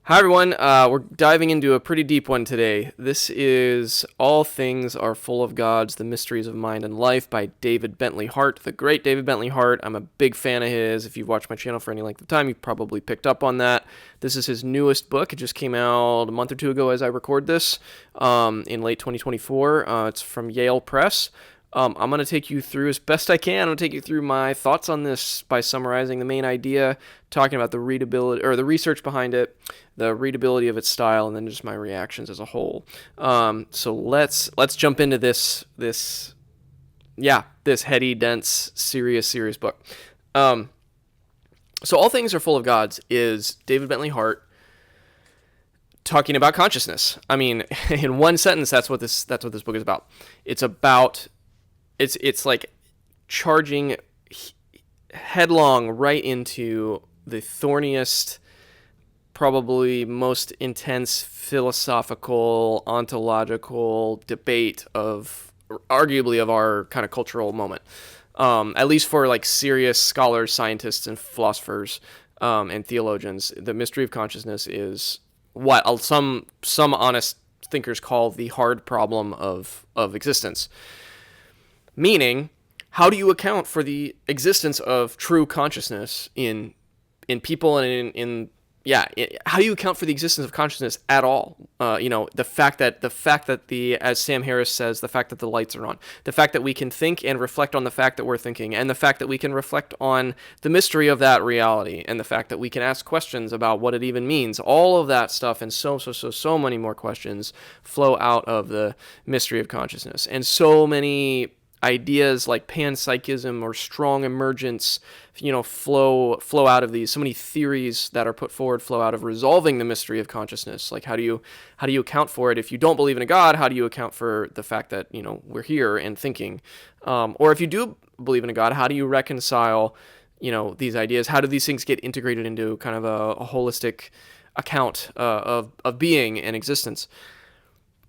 Hi, everyone. We're diving into a pretty deep one today. This is All Things Are Full of Gods, The Mysteries of Mind and Life by David Bentley Hart, the great David Bentley Hart. I'm a big fan of his. If you've watched my channel for any length of time, you've probably picked up on that. This is his newest book. It just came out a month or two ago as I record this in late 2024. It's from Yale Press. I'm going to take you through as best I can. I'm going to take you through my thoughts on this by summarizing the main idea, talking about the readability or the research behind it, the readability of its style, and then just my reactions as a whole. So let's jump into this heady, dense, serious book. So All Things Are Full of Gods is David Bentley Hart talking about consciousness. I mean, in one sentence, that's what this book is about. It's like charging headlong right into the thorniest, probably most intense philosophical, ontological debate of arguably of our kind of cultural moment. At least for like serious scholars, scientists, and philosophers and theologians, the mystery of consciousness is what some honest thinkers call the hard problem of existence. Meaning, how do you account for the existence of true consciousness in people and how do you account for the existence of consciousness at all? The fact that as Sam Harris says, the fact that the lights are on, the fact that we can think and reflect on the fact that we're thinking, and the fact that we can reflect on the mystery of that reality, and the fact that we can ask questions about what it even means. All of that stuff and so many more questions flow out of the mystery of consciousness, and so many ideas like panpsychism or strong emergence, flow out of these. So many theories that are put forward flow out of resolving the mystery of consciousness. Like how do you account for it if you don't believe in a God? How do you account for the fact that we're here and thinking? Or if you do believe in a God, how do you reconcile these ideas? How do these things get integrated into kind of a holistic account of being and existence?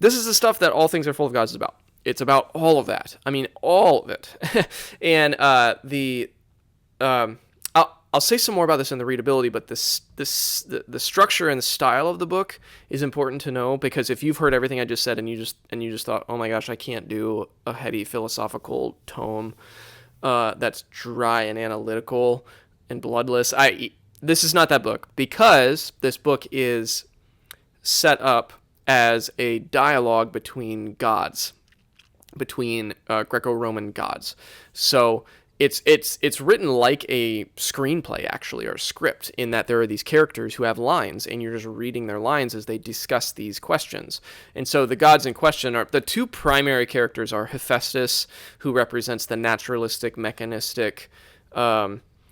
This is the stuff that All Things Are Full of Gods is about. It's about all of that. I mean, all of it. And I'll say some more about this in the readability, but the structure and the style of the book is important to know, because if you've heard everything I just said and you just thought, oh my gosh, I can't do a heady philosophical tome that's dry and analytical and bloodless. This is not that book, because this book is set up as a dialogue between gods. Between Greco-Roman gods. So it's written like a screenplay, actually, or a script, in that there are these characters who have lines, and you're just reading their lines as they discuss these questions. And so the gods in question are, the two primary characters are Hephaestus, who represents the naturalistic, mechanistic account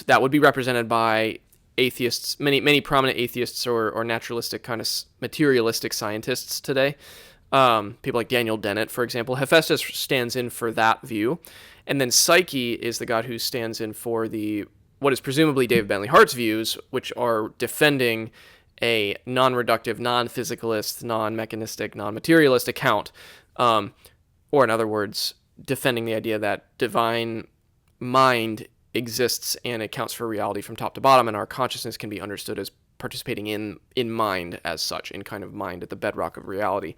that would be represented by atheists, many prominent atheists or naturalistic kind of materialistic scientists today. People like Daniel Dennett, for example. Hephaestus stands in for that view. And then Psyche is the god who stands in for what is presumably David Bentley Hart's views, which are defending a non-reductive, non-physicalist, non-mechanistic, non-materialist account. Or in other words, defending the idea that divine mind exists and accounts for reality from top to bottom, and our consciousness can be understood as participating in mind as such, in kind of mind at the bedrock of reality.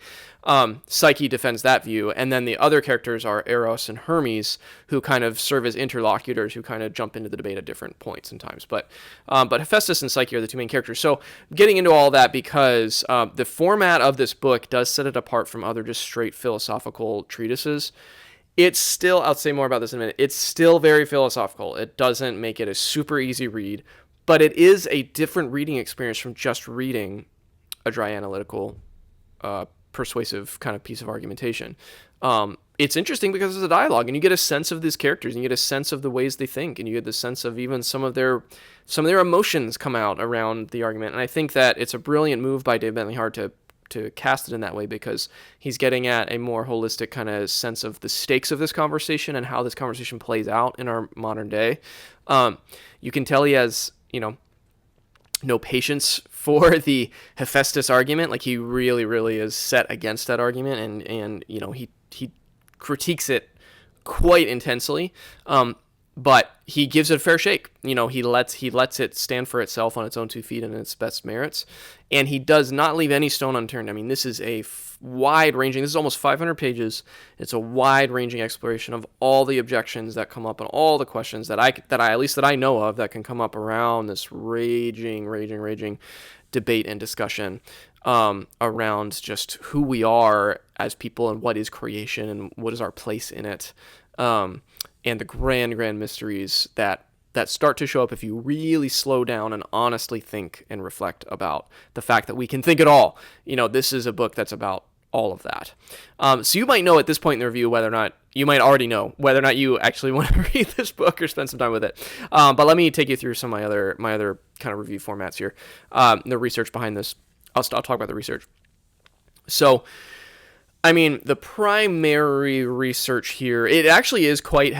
Psyche defends that view, and then the other characters are Eros and Hermes, who kind of serve as interlocutors, who kind of jump into the debate at different points and times. But Hephaestus and Psyche are the two main characters. So getting into all that, because the format of this book does set it apart from other just straight philosophical treatises. It's still, I'll say more about this in a minute, it's still very philosophical. It doesn't make it a super easy read, but it is a different reading experience from just reading a dry analytical, persuasive kind of piece of argumentation. It's interesting because it's a dialogue, and you get a sense of these characters, and you get a sense of the ways they think, and you get the sense of even some of their emotions come out around the argument. And I think that it's a brilliant move by David Bentley Hart to cast it in that way, because he's getting at a more holistic kind of sense of the stakes of this conversation and how this conversation plays out in our modern day. You can tell he has no patience for the Hephaestus argument. Like, he really is set against that argument, and he critiques it quite intensely. but he gives it a fair shake. He lets it stand for itself on its own 2 feet and its best merits, and he does not leave any stone unturned. I mean, this is a wide-ranging. This is almost 500 pages. It's a wide-ranging exploration of all the objections that come up and all the questions that I know of that can come up around this raging debate and discussion around just who we are as people and what is creation and what is our place in it. And the grand mysteries that start to show up if you really slow down and honestly think and reflect about the fact that we can think at all. This is a book that's about all of that. So you might know at this point in the review you might already know whether or not you actually want to read this book or spend some time with it. But let me take you through some of my other kind of review formats here. The research behind this. I'll talk about the research. So, I mean, the primary research here, it actually is quite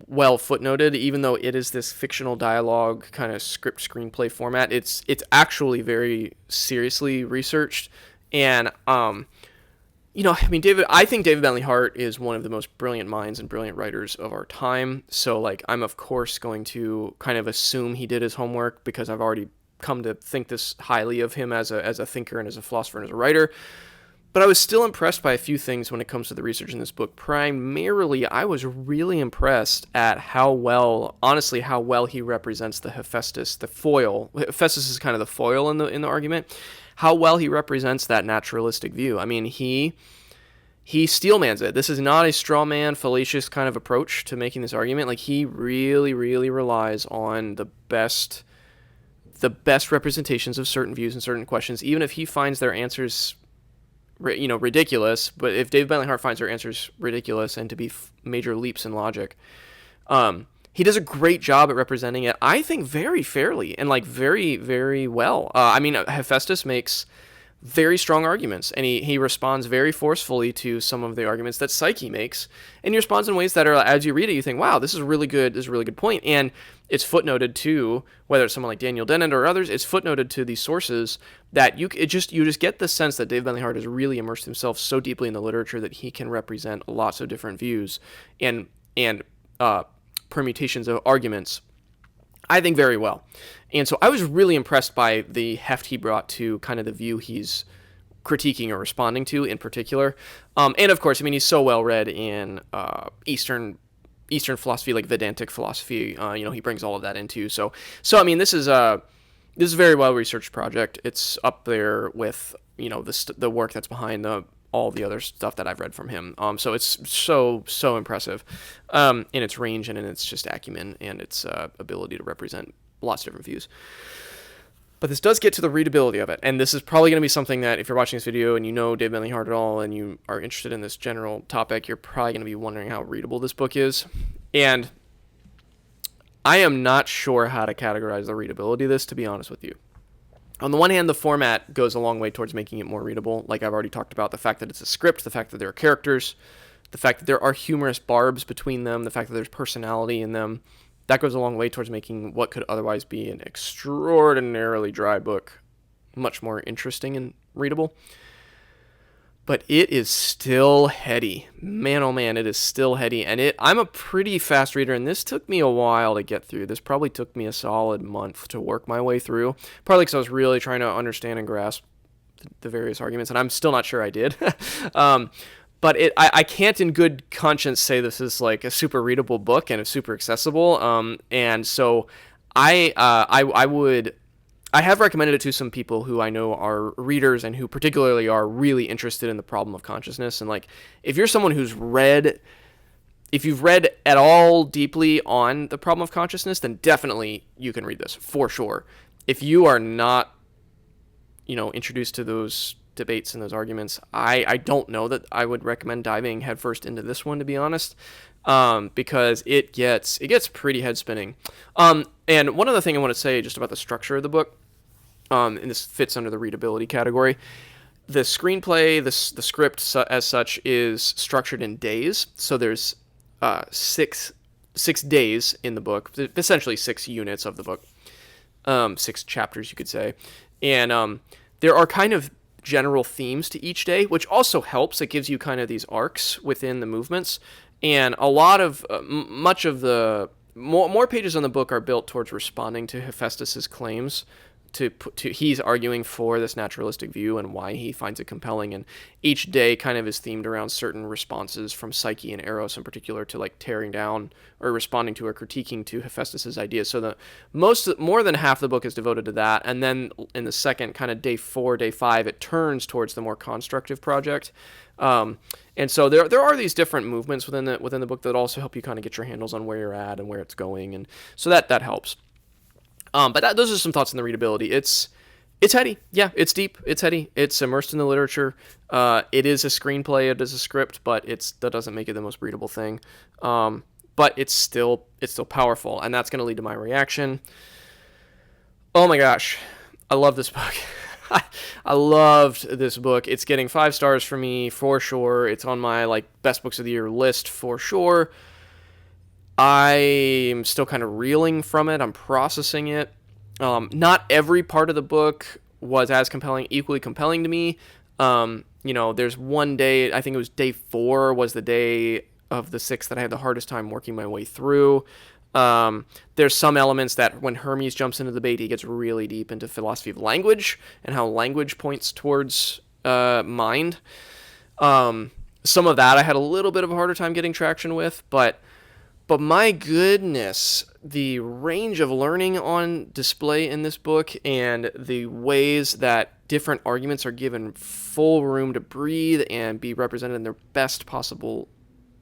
well footnoted, even though it is this fictional dialogue kind of script screenplay format. It's actually very seriously researched. And, I mean, I think David Bentley Hart is one of the most brilliant minds and brilliant writers of our time. So, I'm of course going to kind of assume he did his homework because I've already come to think this highly of him as a thinker and as a philosopher and as a writer. But I was still impressed by a few things when it comes to the research in this book. Primarily, I was really impressed at how well he represents the Hephaestus, the foil. Hephaestus is kind of the foil in the argument. How well he represents that naturalistic view. I mean, he steelmans it. This is not a straw man, fallacious kind of approach to making this argument. He really relies on the best representations of certain views and certain questions, even if he finds their answers ridiculous. But if David Bentley Hart finds their answers ridiculous and to be major leaps in logic, he does a great job at representing it, I think, very fairly and very well. I mean, Hephaestus makes very strong arguments, and he responds very forcefully to some of the arguments that Psyche makes, and he responds in ways that are, as you read it, you think, wow, this is a really good point. And it's footnoted to, whether it's someone like Daniel Dennett or others, it's footnoted to these sources that you just get the sense that David Bentley Hart has really immersed himself so deeply in the literature that he can represent lots of different views and permutations of arguments, I think, very well. And so I was really impressed by the heft he brought to kind of the view he's critiquing or responding to in particular. And of course, I mean, he's so well read in Eastern philosophy, like Vedantic philosophy. He brings all of that into. So I mean, this is a very well researched project. It's up there with the work that's behind all the other stuff that I've read from him. So it's so impressive in its range and in its just acumen and its ability to represent lots of different views. But this does get to the readability of it, and this is probably going to be something that if you're watching this video and you know David Bentley Hart at all and you are interested in this general topic, you're probably going to be wondering how readable this book is. And I am not sure how to categorize the readability of this, to be honest with you. On the one hand, the format goes a long way towards making it more readable. Like I've already talked about, the fact that it's a script, the fact that there are characters, the fact that there are humorous barbs between them, the fact that there's personality in them. That goes a long way towards making what could otherwise be an extraordinarily dry book much more interesting and readable. But it is still heady. Man, oh man, it is still heady. And I'm a pretty fast reader, and this took me a while to get through. This probably took me a solid month to work my way through, probably because I was really trying to understand and grasp the various arguments, and I'm still not sure I did. But I can't in good conscience say this is like a super readable book and it's super accessible. And so I have recommended it to some people who I know are readers and who particularly are really interested in the problem of consciousness. And like, if you're someone if you've read at all deeply on the problem of consciousness, then definitely you can read this for sure. If you are not, introduced to those debates and those arguments, I don't know that I would recommend diving headfirst into this one, to be honest, because it gets pretty head spinning. And one other thing I want to say just about the structure of the book, and this fits under the readability category. The screenplay, the script as such, is structured in days. So there's 6 days in the book, essentially 6 units of the book, 6 chapters, you could say. And there are kind of general themes to each day, which also helps. It gives you kind of these arcs within the movements. And a lot of much of the more pages on the book are built towards responding to Hephaestus's claims. He's arguing for this naturalistic view and why he finds it compelling, and each day kind of is themed around certain responses from Psyche and Eros in particular to like tearing down or responding to or critiquing to Hephaestus's ideas. So the more than half the book is devoted to that, and then in the second kind of day 4, day 5, it turns towards the more constructive project. And so there are these different movements within the book that also help you kind of get your handles on where you're at and where it's going, and so that helps. But those are some thoughts on the readability. It's heady. Yeah, it's deep. It's heady. It's immersed in the literature. It is a screenplay. It is a script, but that doesn't make it the most readable thing. But it's still powerful, and that's going to lead to my reaction. Oh my gosh, I love this book. I loved this book. It's getting 5 stars for me for sure. It's on my like best books of the year list for sure. I'm still kind of reeling from it. I'm processing it. Not every part of the book was as equally compelling to me. There's one day, I think it was day 4 was the day of the 6 that I had the hardest time working my way through. There's some elements that when Hermes jumps into the debate, he gets really deep into philosophy of language and how language points towards mind. Some of that I had a little bit of a harder time getting traction with, but my goodness, the range of learning on display in this book and the ways that different arguments are given full room to breathe and be represented in their best possible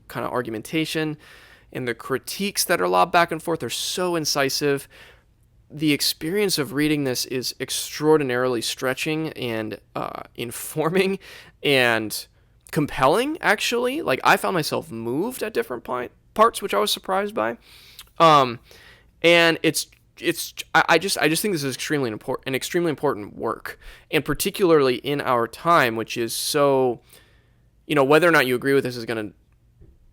kind of argumentation, and the critiques that are lobbed back and forth are so incisive. The experience of reading this is extraordinarily stretching and informing and compelling, actually. Like, I found myself moved at different parts, which I was surprised by. And I just think this is extremely important work, and particularly in our time, which is so, whether or not you agree with this is going to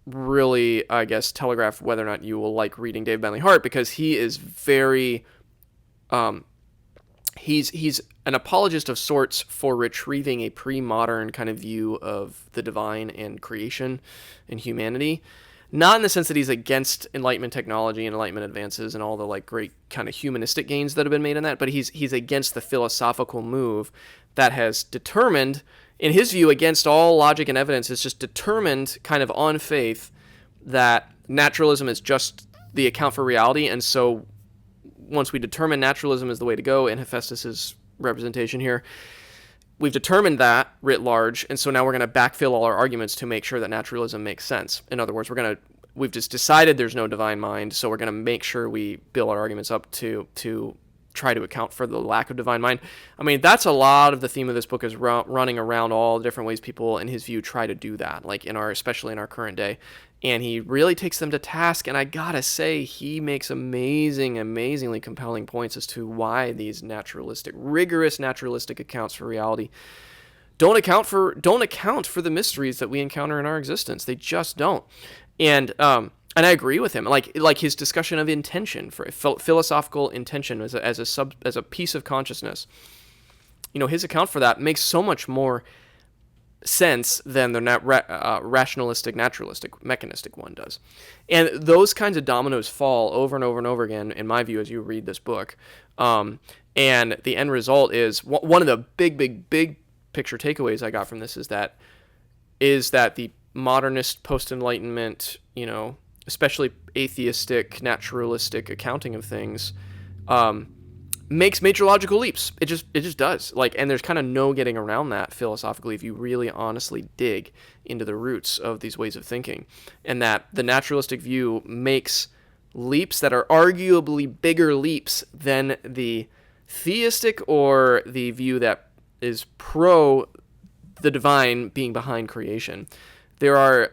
really, I guess, telegraph whether or not you will like reading David Bentley Hart, because he is very, he's an apologist of sorts for retrieving a pre-modern kind of view of the divine and creation and humanity. Not in the sense that he's against Enlightenment technology and Enlightenment advances and all the like great kind of humanistic gains that have been made in that, but he's against the philosophical move that has determined, in his view, against all logic and evidence, is just determined kind of on faith that naturalism is just the account for reality. And so once we determine naturalism is the way to go in Hephaestus's representation here, we've determined that writ large, and so now we're going to backfill all our arguments to make sure that naturalism makes sense. In other words, we've just decided there's no divine mind, so we're going to make sure we build our arguments up to try to account for the lack of divine mind. I mean, that's a lot of the theme of this book, is running around all the different ways people, in his view, try to do that, like especially in our current day. And he really takes them to task, and I gotta say, he makes amazingly compelling points as to why these rigorous naturalistic accounts for reality don't account for the mysteries that we encounter in our existence. They just don't. And I agree with him. Like his discussion of intention, for philosophical intention as a piece of consciousness. His account for that makes so much more sense than the rationalistic, naturalistic, mechanistic one does. And those kinds of dominoes fall over and over and over again, in my view, as you read this book. And the end result is, one of the big picture takeaways I got from this is that the modernist post-Enlightenment, especially atheistic, naturalistic accounting of things, makes major logical leaps. It just does. And there's kind of no getting around that philosophically if you really honestly dig into the roots of these ways of thinking. And that the naturalistic view makes leaps that are arguably bigger leaps than the theistic or the view that is pro the divine being behind creation. There are,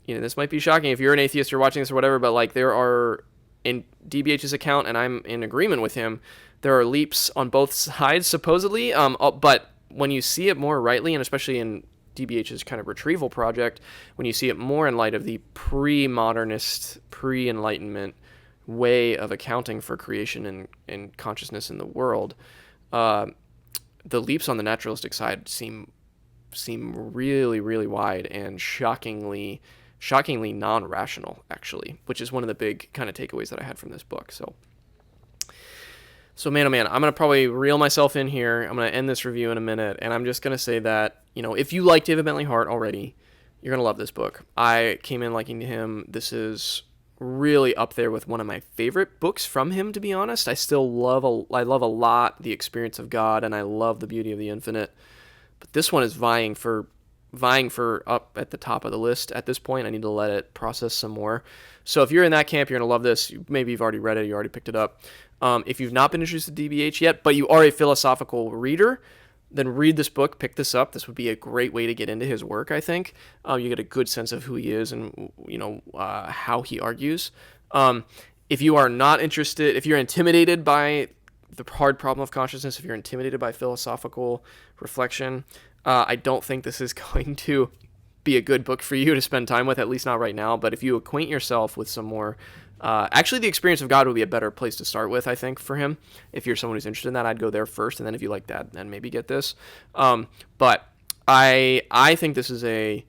this might be shocking if you're an atheist or watching this or whatever, but there are, in DBH's account, and I'm in agreement with him, there are leaps on both sides, supposedly, but when you see it more rightly, and especially in DBH's kind of retrieval project, when you see it more in light of the pre-modernist, pre-Enlightenment way of accounting for creation and consciousness in the world, the leaps on the naturalistic side seem really, really wide and shockingly shockingly non-rational, actually, which is one of the big kind of takeaways that I had from this book. So man, oh man, I'm going to probably reel myself in here. I'm going to end this review in a minute, and I'm just going to say that, if you like David Bentley Hart already, you're going to love this book. I came in liking him. This is really up there with one of my favorite books from him, to be honest. I love a lot The Experience of God, and I love The Beauty of the Infinite. But this one is vying for up at the top of the list at this point. I need to let it process some more. So if you're in that camp, you're going to love this. Maybe you've already read it, you already picked it up. If you've not been introduced to DBH yet, but you are a philosophical reader, then read this book, pick this up. This would be a great way to get into his work, I think. You get a good sense of who he is and, how he argues. If you are not interested, if you're intimidated by the hard problem of consciousness, if you're intimidated by philosophical reflection, I don't think this is going to be a good book for you to spend time with, at least not right now. But if you acquaint yourself with some more, actually The Experience of God would be a better place to start with, I think, for him. If you're someone who's interested in that, I'd go there first, and then if you like that, then maybe get this. But I think this is a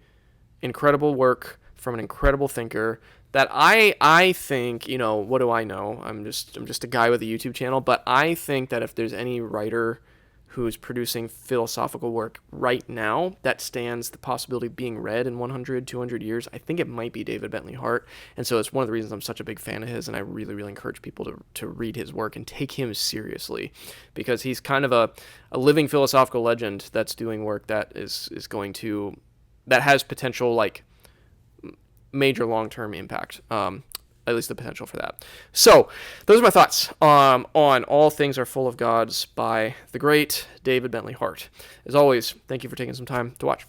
incredible work from an incredible thinker that I think, what do I know? I'm just a guy with a YouTube channel, but I think that if there's any writer who's producing philosophical work right now that stands the possibility of being read in 100, 200 years, I think it might be David Bentley Hart. And so it's one of the reasons I'm such a big fan of his, and I really, really encourage people to read his work and take him seriously, because he's kind of a living philosophical legend that's doing work that that has potential, like, major long-term impact. At least the potential for that. So those are my thoughts on All Things Are Full of Gods by the great David Bentley Hart. As always, thank you for taking some time to watch.